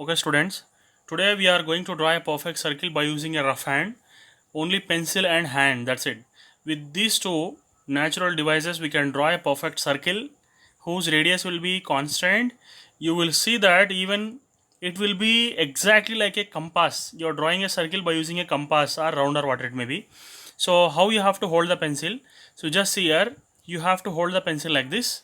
Okay students, today we are going to draw a perfect circle by using a rough hand, only pencil and hand, that's it. With these two natural devices we can draw a perfect circle whose radius will be constant. You will see that even it will be exactly like a compass. You are drawing a circle by using a compass or round or whatever it may be. So how you have to hold the pencil? So just see here, you have to hold the pencil like this.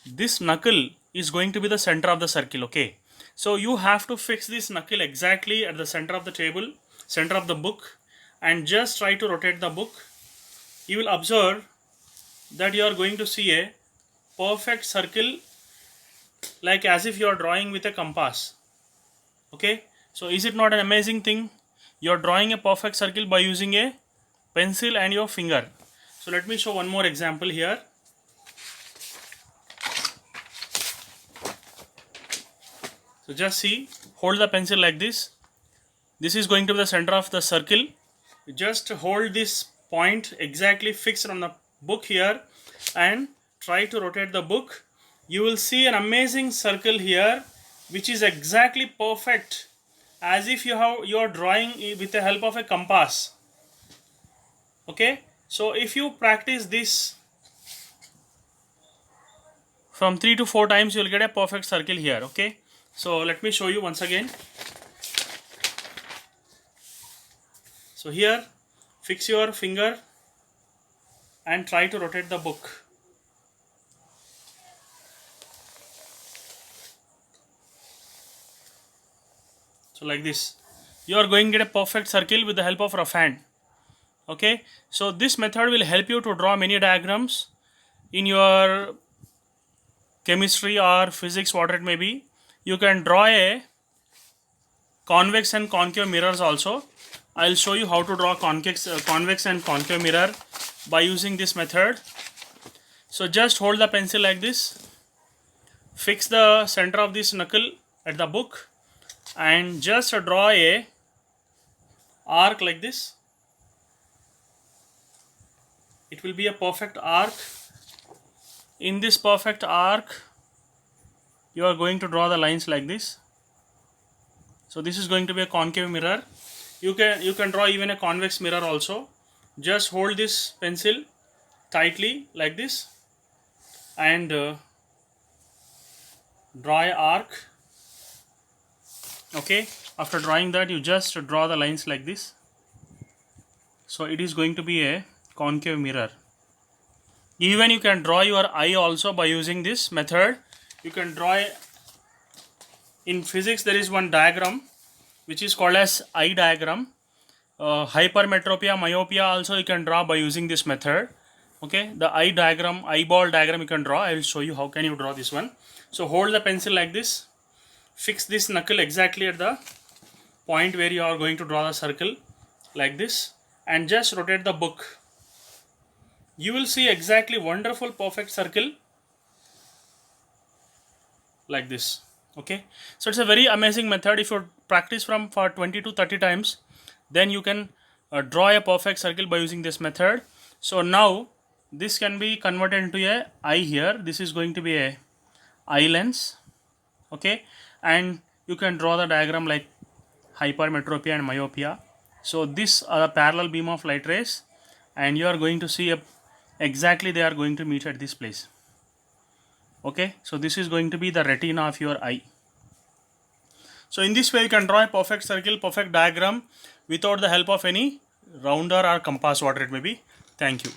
This knuckle is going to be the center of the circle, okay? So you have to fix this knuckle exactly at the center of the table, center of the book, and just try to rotate the book. You will observe that you are going to see a perfect circle, like as if you are drawing with a compass. Okay, so is it not an amazing thing? You are drawing a perfect circle by using a pencil and your finger. So let me show one more example here. So just see, hold the pencil like this. This is going to be the center of the circle. Just hold this point exactly fixed on the book here and try to rotate the book. You will see an amazing circle here which is exactly perfect, as if you are drawing with the help of a compass. Okay, so if you practice this from 3 to 4 times, you will get a perfect circle here. Okay, so let me show you once again. So here, fix your finger and try to rotate the book. So like this, you are going to get a perfect circle with the help of rough hand. Okay, so this method will help you to draw many diagrams in your chemistry or physics, whatever it may be. You can draw a convex and concave mirrors also. I'll show you how to draw convex and concave mirror by using this method. So just hold the pencil like this, fix the center of this knuckle at the book and just draw a arc like this. It will be a perfect arc. In this perfect arc, you are going to draw the lines like this. So this is going to be a concave mirror. You can draw even a convex mirror also. Just hold this pencil tightly like this and draw an arc. Okay, after drawing that, you just draw the lines like this. So it is going to be a concave mirror. Even you can draw your eye also by using this method. You can draw in physics there is one diagram which is called as eye diagram. Hypermetropia, myopia also you can draw by using this method. Okay, the eye diagram, eyeball diagram you can draw. I will show you how can you draw this one. So hold the pencil like this, fix this knuckle exactly at the point where you are going to draw the circle like this and just rotate the book. You will see exactly wonderful perfect circle like this. Okay, so it's a very amazing method. If you practice for 20 to 30 times, then you can draw a perfect circle by using this method. So now this can be converted into a eye here. This is going to be a eye lens. Okay, and you can draw the diagram like hypermetropia and myopia. So this are a parallel beam of light rays and you are going to see exactly they are going to meet at this place. Okay, so this is going to be the retina of your eye. So in this way you can draw a perfect circle, perfect diagram without the help of any rounder or compass, whatever it may be. Thank you.